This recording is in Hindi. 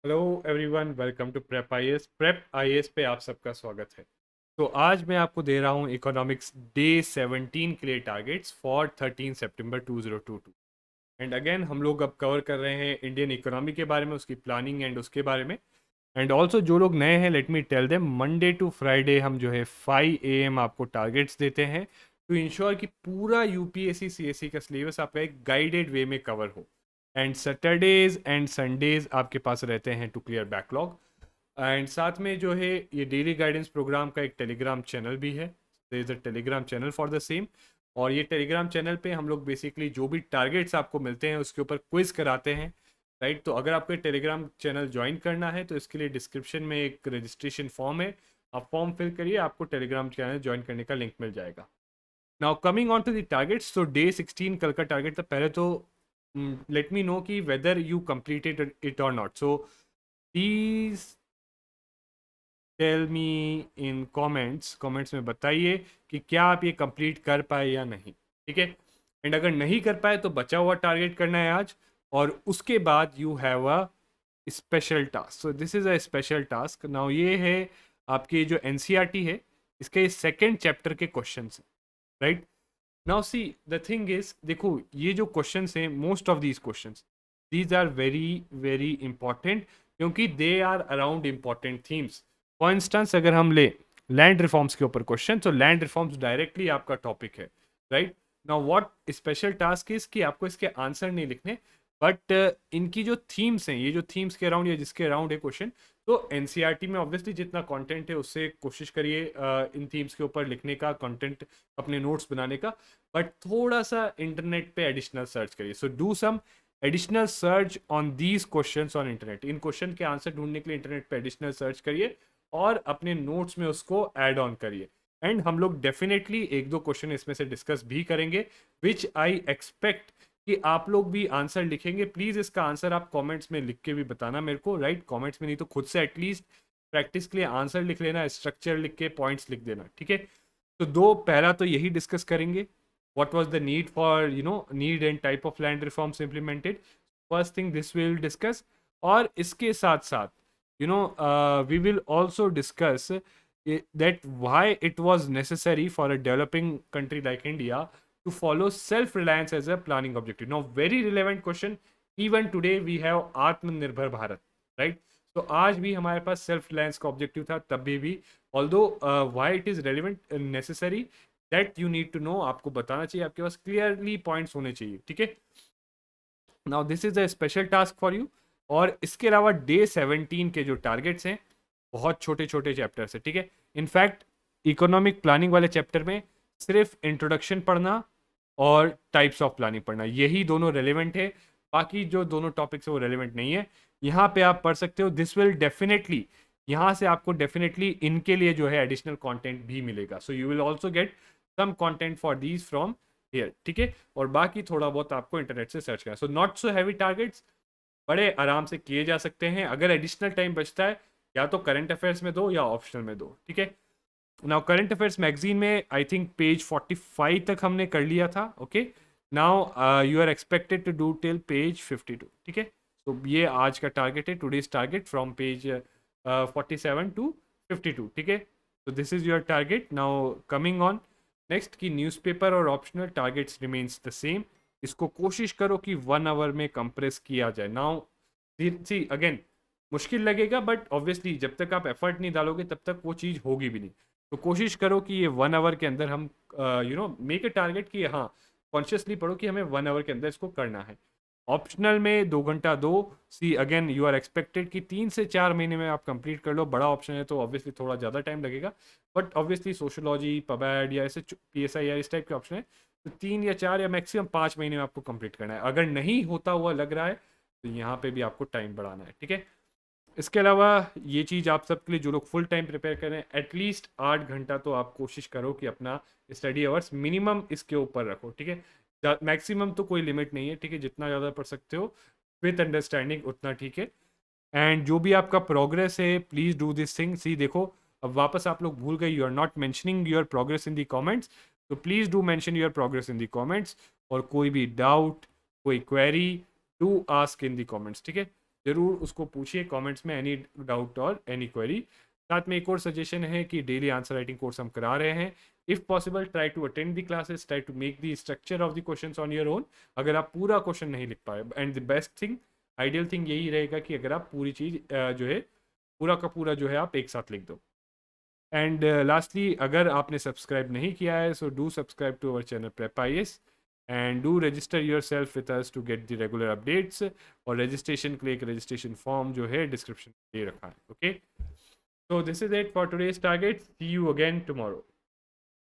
Hello everyone, welcome to Prep IAS पे आप सबका स्वागत है। तो आज मैं आपको दे रहा हूँ इकोनॉमिक्स डे 17 के लिए targets for 13 September 2022। And again हम लोग अब कवर कर रहे हैं इंडियन इकोनॉमी के बारे में, उसकी प्लानिंग एंड उसके बारे में। एंड ऑल्सो जो लोग नए हैं, let me tell them, Monday to Friday हम जो है 5 AM आपको टारगेट्स देते हैं टू इंश्योर कि पूरा यूपीएससी सीएससी का सिलेबस आपका एक गाइडेड वे में कवर हो। एंड सैटरडेज एंड संडेज आपके पास रहते हैं टू क्लियर बैकलॉग। एंड साथ में जो है ये डेली गाइडेंस प्रोग्राम का एक टेलीग्राम चैनल भी है। There is a Telegram channel for the same. और ये टेलीग्राम चैनल पे हम लोग बेसिकली जो भी टारगेट्स आपको मिलते हैं उसके ऊपर क्विज कराते हैं। राइट, तो अगर आपको टेलीग्राम चैनल ज्वाइन करना है तो इसके लिए डिस्क्रिप्शन में एक रजिस्ट्रेशन फॉर्म है। आप फॉर्म फिल करिए, आपको टेलीग्राम चैनल ज्वाइन करने का लिंक मिल जाएगा। Now coming on to the targets, तो डे 16 कल का टारगेट था। पहले तो लेट मी नो कि वेदर यू कंप्लीटेड इट और not. So please tell me in comments में बताइए कि क्या आप ये कंप्लीट कर पाए या नहीं। ठीक है। एंड अगर नहीं कर पाए तो बचा हुआ टारगेट करना है आज। और उसके बाद you have a special task. So this is a special task. Now ये है आपके जो एनसीईआरटी है, इसके सेकेंड चैप्टर के क्वेश्चन है। Right. Now see the thing is, देखो ये जो क्वेश्चंस हैं, most of these questions these are very very important, क्योंकि they are around important themes. For instance अगर हम ले लैंड रिफॉर्म्स के ऊपर क्वेश्चन, तो लैंड रिफॉर्म्स डायरेक्टली आपका टॉपिक है। Right. Now what special task is कि आपको इसके आंसर नहीं लिखने, बट इनकी जो थीम्स हैं, ये जो थीम्स के अराउंड या जिसके अराउंड है क्वेश्चन, तो एनसीईआरटी में ऑब्वियसली जितना कंटेंट है उससे कोशिश करिए इन थीम्स के ऊपर लिखने का, कंटेंट अपने नोट्स बनाने का। बट थोड़ा सा इंटरनेट पे एडिशनल सर्च करिए। So do some additional search on these questions on internet. इन क्वेश्चन के आंसर ढूंढने के लिए इंटरनेट पे एडिशनल सर्च करिए और अपने नोट्स में उसको ऐड ऑन करिए। एंड हम लोग डेफिनेटली एक दो क्वेश्चन इसमें से डिस्कस भी करेंगे, विच आई एक्सपेक्ट कि आप लोग भी आंसर लिखेंगे। प्लीज इसका आंसर आप कमेंट्स में लिख के भी बताना मेरे को। राइट, कमेंट्स में नहीं तो खुद से एटलीस्ट प्रैक्टिस के लिए आंसर लिख लेना, स्ट्रक्चर लिख के पॉइंट्स लिख देना। ठीक है। तो दो पहला तो यही डिस्कस करेंगे, what was the need for need and type of land reforms implemented। first thing this we will discuss। और इसके साथ साथ we will also discuss that why it was necessary for a developing country like India to follow self reliance as a planning objective। Now very relevant question, even today we have आत्मनिर्भर भारत। राइट। तो आज भी हमारे पास सेल्फ रिलायंस का ऑब्जेक्टिव था, तब भी although why it is relevant necessary that you need to know, आपको बताना चाहिए, आपके पास क्लियरली पॉइंट्स होने चाहिए। ठीक है। Now this is a special task for you. और इसके अलावा डे 17 के जो टारगेट्स हैं, बहुत छोटे छोटे चैप्टर्स है। ठीक है। इनफैक्ट इकोनॉमिक प्लानिंग वाले चैप्टर में सिर्फ इंट्रोडक्शन पढ़ना और टाइप्स ऑफ प्लानिंग पढ़ना, यही दोनों रेलिवेंट है। बाकी जो दोनों टॉपिक्स है वो रेलिवेंट नहीं है। यहाँ पे आप पढ़ सकते हो। दिस विल डेफिनेटली, यहाँ से आपको डेफिनेटली इनके लिए जो है एडिशनल कंटेंट भी मिलेगा। So you will also get some content for these from here. ठीक है। और बाकी थोड़ा बहुत आपको इंटरनेट से सर्च करना। So not so heavy targets, बड़े आराम से किए जा सकते हैं। अगर एडिशनल टाइम बचता है, या तो करंट अफेयर्स में दो या ऑप्शनल में दो। ठीक है। नाउ करंट अफेयर्स मैगजीन में आई थिंक पेज 45 तक हमने कर लिया था। Okay. Now you are expected to do till page 52। ठीक है। तो ये आज का टारगेट है, today's target from page 47 to 52। ठीक है। तो this is your target. Now coming on next की न्यूज़पेपर और optional targets remains the same. इसको कोशिश करो कि 1 आवर में कंप्रेस किया जाए। नाउ सी अगेन, मुश्किल लगेगा, बट ऑब्वियसली जब तक आप एफर्ट नहीं डालोगे तब तक वो चीज़ होगी भी नहीं। तो कोशिश करो कि ये 1 आवर के अंदर हम मेक ए टारगेट कि हाँ, कॉन्शियसली पढ़ो कि हमें 1 आवर के अंदर इसको करना है। ऑप्शनल में 2 घंटा दो। See again you are expected कि 3 से 4 महीने में आप कंप्लीट कर लो। बड़ा ऑप्शन है तो ऑब्वियसली थोड़ा ज़्यादा टाइम लगेगा, बट ऑब्वियसली सोशोलॉजी, पबैड या ऐसे पीएसआई या इस टाइप के ऑप्शन है तो 3 या 4 या मैक्सिमम 5 महीने में आपको कंप्लीट करना है। अगर नहीं होता हुआ लग रहा है तो यहाँ पे भी आपको टाइम बढ़ाना है। ठीक है। इसके अलावा ये चीज़ आप सबके लिए जो लोग फुल टाइम प्रिपेयर कर रहे हैं, एटलीस्ट 8 घंटा तो आप कोशिश करो कि अपना स्टडी आवर्स मिनिमम इसके ऊपर रखो। ठीक है। मैक्सिमम तो कोई लिमिट नहीं है। ठीक है। जितना ज़्यादा पढ़ सकते हो विथ अंडरस्टैंडिंग उतना ठीक है। एंड जो भी आपका प्रोग्रेस है, please do this thing. See देखो, अब वापस आप लोग भूल गए, you are not mentioning your progress in the comments. तो please do mention your progress in the comments. और कोई भी डाउट, कोई query, do ask in the comments. ठीक है। ज़रूर उसको पूछिए कमेंट्स में, एनी डाउट और एनी क्वेरी। साथ में एक और सजेशन है कि डेली आंसर राइटिंग कोर्स हम करा रहे हैं। If possible try to attend the classes, try to make the structure of the questions on your own. अगर आप पूरा क्वेश्चन नहीं लिख पाए, and the best thing, ideal thing यही रहेगा कि अगर आप पूरी चीज़ जो है पूरा का पूरा जो है आप एक साथ लिख दो। एंड लास्टली, अगर आपने सब्सक्राइब नहीं किया है so do subscribe to our channel Prep IAS and do register yourself with us to get the regular updates. और रजिस्ट्रेशन के लिए एक रजिस्ट्रेशन फॉर्म जो है डिस्क्रिप्शन में दे रखा है। Okay, so this is it for today's target. See you again tomorrow.